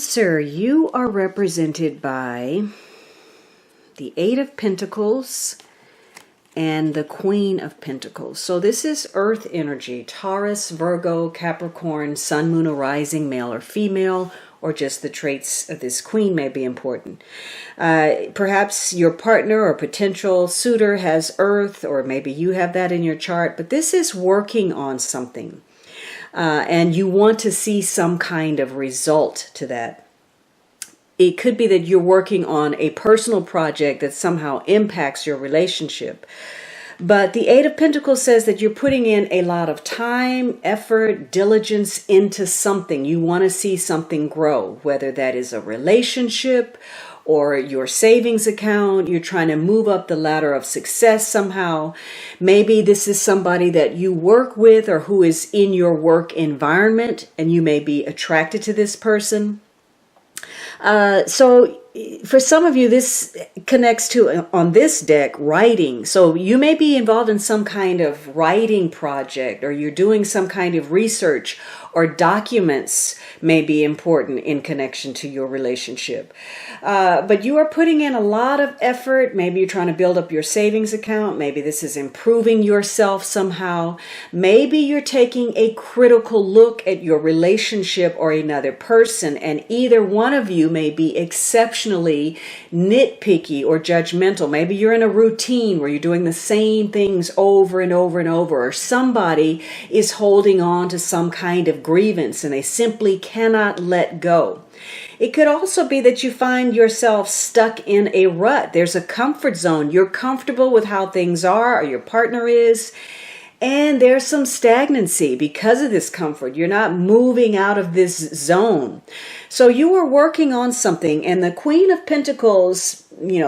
Cancer, you are represented by the Eight of Pentacles and the Queen of Pentacles. So this is Earth energy, Taurus, Virgo, Capricorn, Sun, Moon, or Rising, male or female, or just the traits of this queen may be important. Perhaps your partner or potential suitor has Earth, or maybe you have that in your chart, but this is working on something. And you want to see some kind of result to that. It could be that you're working on a personal project that somehow impacts your relationship. But the Eight of Pentacles says that you're putting in a lot of time, effort, diligence into something. You want to see something grow, whether that is a relationship or your savings account. You're trying to move up the ladder of success somehow. Maybe this is somebody that you work with or who is in your work environment, and you may be attracted to this person. So for some of you, this connects to, on this deck, writing. So you may be involved in some kind of writing project, or you're doing some kind of research, or documents may be important in connection to your relationship. But you are putting in a lot of effort. Maybe you're trying to build up your savings account. Maybe this is improving yourself somehow. Maybe you're taking a critical look at your relationship or another person, and either one of you may be exceptionally nitpicky or judgmental. Maybe you're in a routine where you're doing the same things over and over and over, or somebody is holding on to some kind of grievance and they simply cannot let go. It could also be that you find yourself stuck in a rut. There's a comfort zone. You're comfortable with how things are, or your partner is, and there's some stagnancy because of this comfort. You're not moving out of this zone. So you are working on something, and the Queen of Pentacles,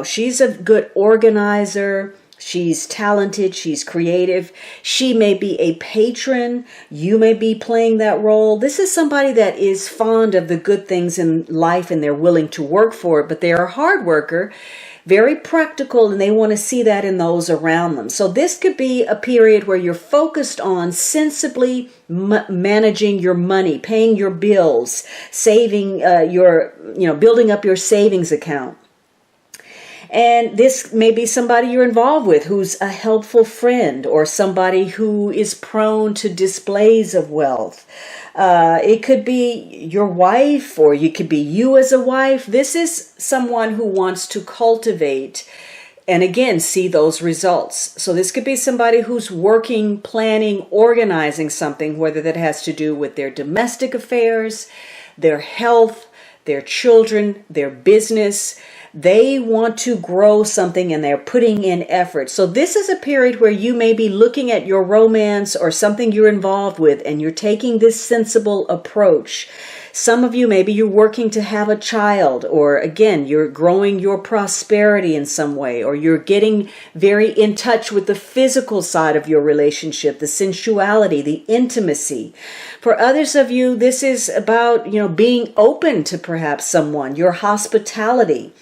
she's a good organizer. She's talented, she's creative. She may be a patron. You may be playing that role. This is somebody that is fond of the good things in life, and they're willing to work for it, but they're a hard worker, very practical, and they want to see that in those around them. So this could be a period where you're focused on sensibly managing your money, paying your bills, saving building up your savings account. And this may be somebody you're involved with who's a helpful friend, or somebody who is prone to displays of wealth. It could be your wife, or it could be you as a wife. This is someone who wants to cultivate and again see those results. So this could be somebody who's working, planning, organizing something, whether that has to do with their domestic affairs, their health, their children, their business. They want to grow something and they're putting in effort. So this is a period where you may be looking at your romance or something you're involved with, and you're taking this sensible approach. Some of you, maybe you're working to have a child, or again, you're growing your prosperity in some way, or you're getting very in touch with the physical side of your relationship, the sensuality, the intimacy. For others of you, this is about, being open to perhaps someone, your hospitality.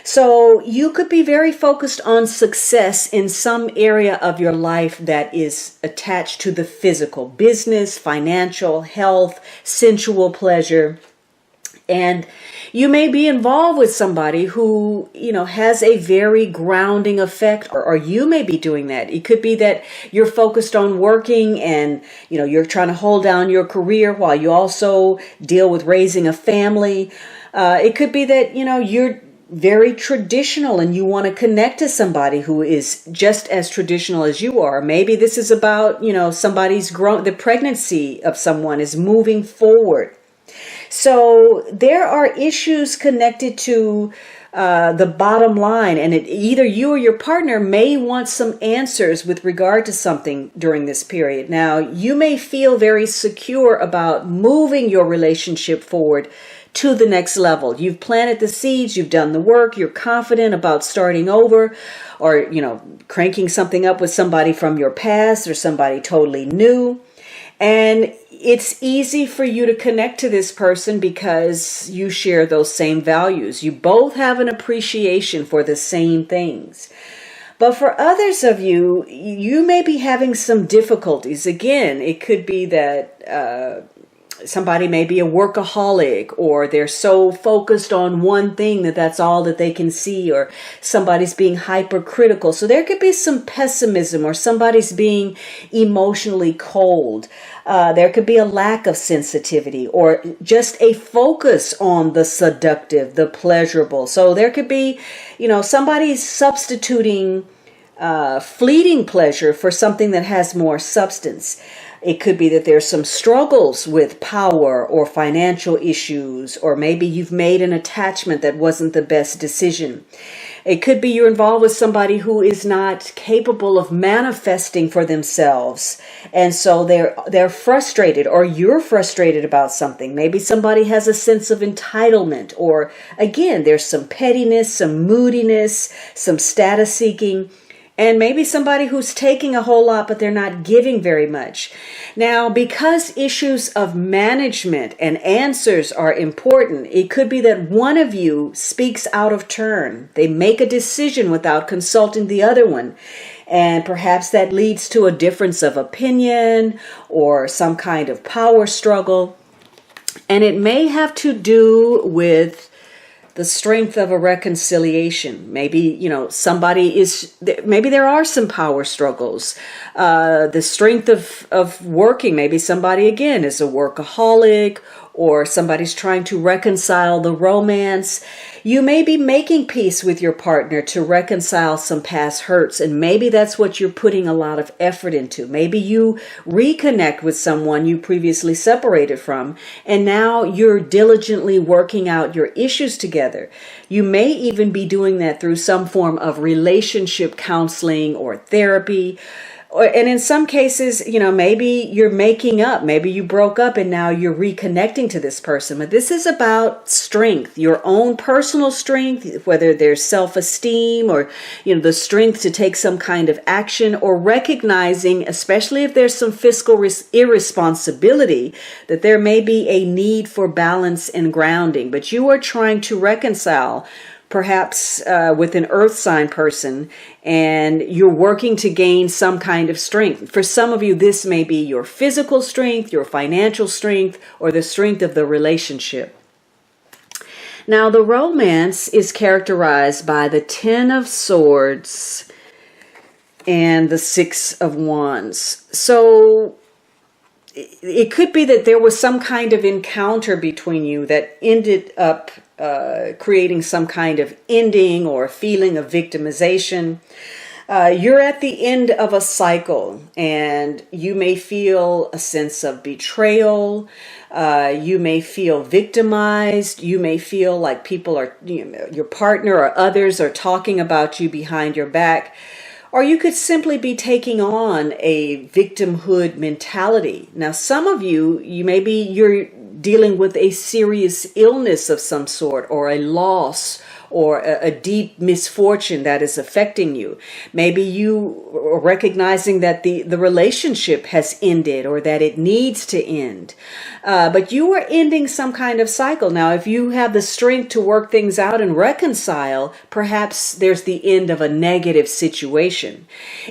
So you could be very focused on success in some area of your life that is attached to the physical, business, financial, health, sensual pleasure. And you may be involved with somebody who, has a very grounding effect, or you may be doing that. It could be that you're focused on working and, you're trying to hold down your career while you also deal with raising a family. It could be that, you're very traditional and you want to connect to somebody who is just as traditional as you are. Maybe this is about, somebody's the pregnancy of someone is moving forward. So there are issues connected to the bottom line, and either you or your partner may want some answers with regard to something during this period. Now, you may feel very secure about moving your relationship forward to the next level. You've planted the seeds, you've done the work, you're confident about starting over, or, cranking something up with somebody from your past or somebody totally new. And it's easy for you to connect to this person because you share those same values. You both have an appreciation for the same things. But for others of you, you may be having some difficulties. Again, it could be that somebody may be a workaholic, or they're so focused on one thing that that's all that they can see, or somebody's being hypercritical. So there could be some pessimism, or somebody's being emotionally cold. There could be a lack of sensitivity, or just a focus on the seductive, the pleasurable. So there could be, somebody's substituting fleeting pleasure for something that has more substance. It could be that there's some struggles with power or financial issues, or maybe you've made an attachment that wasn't the best decision. It could be you're involved with somebody who is not capable of manifesting for themselves. And so they're frustrated, or you're frustrated about something. Maybe somebody has a sense of entitlement, or again, there's some pettiness, some moodiness, some status seeking. And maybe somebody who's taking a whole lot, but they're not giving very much. Now, because issues of management and answers are important, it could be that one of you speaks out of turn. They make a decision without consulting the other one. And perhaps that leads to a difference of opinion or some kind of power struggle. And it may have to do with the strength of a reconciliation. Maybe, maybe there are some power struggles. The strength of working. Maybe somebody, again, is a workaholic, or somebody's trying to reconcile the romance. You may be making peace with your partner to reconcile some past hurts, and maybe that's what you're putting a lot of effort into. Maybe you reconnect with someone you previously separated from, and now you're diligently working out your issues together. You may even be doing that through some form of relationship counseling or therapy. And in some cases, maybe you're making up, maybe you broke up and now you're reconnecting to this person. But this is about strength, your own personal strength, whether there's self-esteem or, the strength to take some kind of action, or recognizing, especially if there's some fiscal irresponsibility, that there may be a need for balance and grounding. But you are trying to reconcile perhaps with an earth sign person, and you're working to gain some kind of strength. For some of you, this may be your physical strength, your financial strength, or the strength of the relationship. Now, the romance is characterized by the 10 of Swords and the 6 of Wands. So it could be that there was some kind of encounter between you that ended up creating some kind of ending or feeling of victimization. You're at the end of a cycle, and you may feel a sense of betrayal. You may feel victimized. You may feel like people are, your partner or others are talking about you behind your back. Or you could simply be taking on a victimhood mentality. Now, some of you're dealing with a serious illness of some sort, or a loss, or a deep misfortune that is affecting you. Maybe you are recognizing that the relationship has ended, or that it needs to end. But you are ending some kind of cycle. Now, if you have the strength to work things out and reconcile, perhaps there's the end of a negative situation.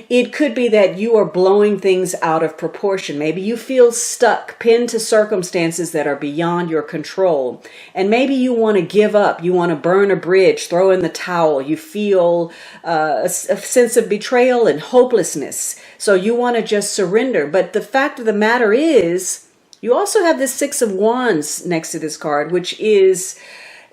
It could be that you are blowing things out of proportion. Maybe you feel stuck, pinned to circumstances that are beyond your control. And maybe you want to give up. You want to burn a bridge, throw in the towel. You feel a sense of betrayal and hopelessness. So you want to just surrender. But the fact of the matter is, you also have the 6 of Wands next to this card, which is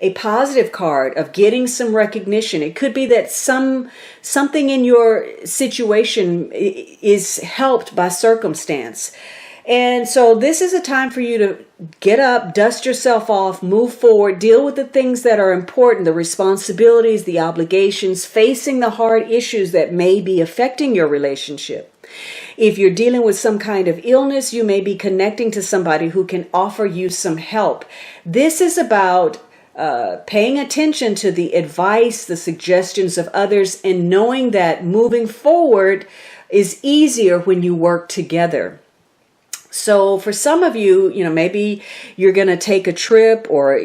a positive card of getting some recognition. It could be that something in your situation is helped by circumstance. And so this is a time for you to get up, dust yourself off, move forward, deal with the things that are important, the responsibilities, the obligations, facing the hard issues that may be affecting your relationship. If you're dealing with some kind of illness, you may be connecting to somebody who can offer you some help. This is about paying attention to the advice, the suggestions of others, and knowing that moving forward is easier when you work together. So for some of you, maybe you're going to take a trip, or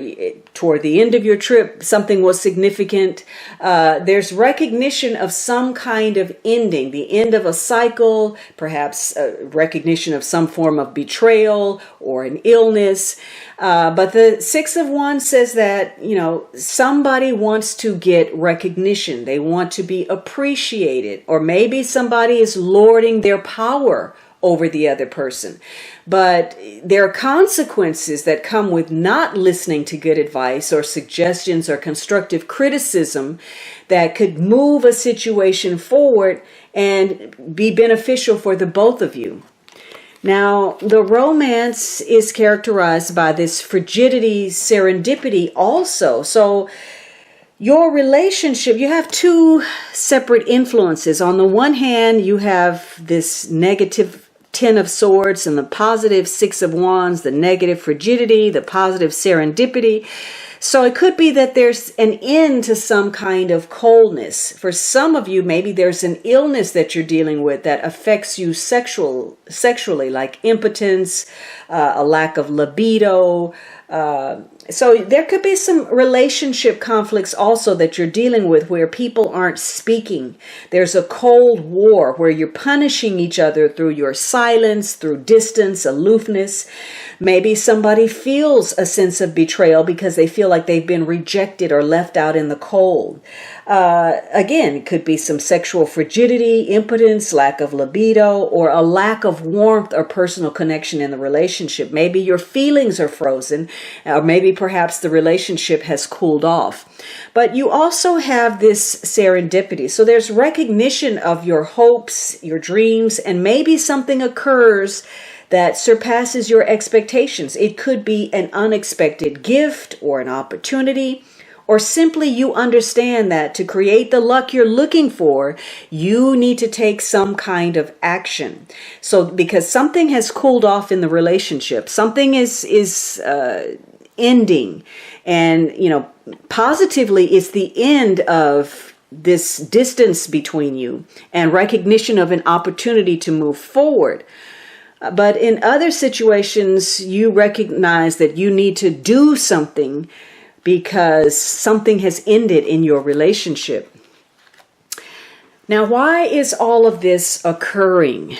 toward the end of your trip, something was significant. There's recognition of some kind of ending, the end of a cycle, perhaps recognition of some form of betrayal or an illness. But the Six of Wands says that, somebody wants to get recognition. They want to be appreciated, or maybe somebody is lording their power over the other person. But there are consequences that come with not listening to good advice or suggestions or constructive criticism that could move a situation forward and be beneficial for the both of you. Now, the romance is characterized by this frigidity, serendipity also. So your relationship, you have two separate influences. On the one hand, you have this negative Ten of Swords and the positive Six of Wands, the negative frigidity, the positive serendipity. So it could be that there's an end to some kind of coldness. For some of you, maybe there's an illness that you're dealing with that affects you sexually, like impotence, a lack of libido. So there could be some relationship conflicts also that you're dealing with where people aren't speaking. There's a cold war where you're punishing each other through your silence, through distance, aloofness. Maybe somebody feels a sense of betrayal because they feel like they've been rejected or left out in the cold. Again, it could be some sexual frigidity, impotence, lack of libido, or a lack of warmth or personal connection in the relationship. Maybe your feelings are frozen, or maybe perhaps the relationship has cooled off. But you also have this serendipity. So there's recognition of your hopes, your dreams, and maybe something occurs that surpasses your expectations. It could be an unexpected gift or an opportunity, or simply you understand that to create the luck you're looking for, you need to take some kind of action. So because something has cooled off in the relationship, something is ending, and positively it's the end of this distance between you and recognition of an opportunity to move forward. But in other situations, you recognize that you need to do something because something has ended in your relationship. Now, why is all of this occurring?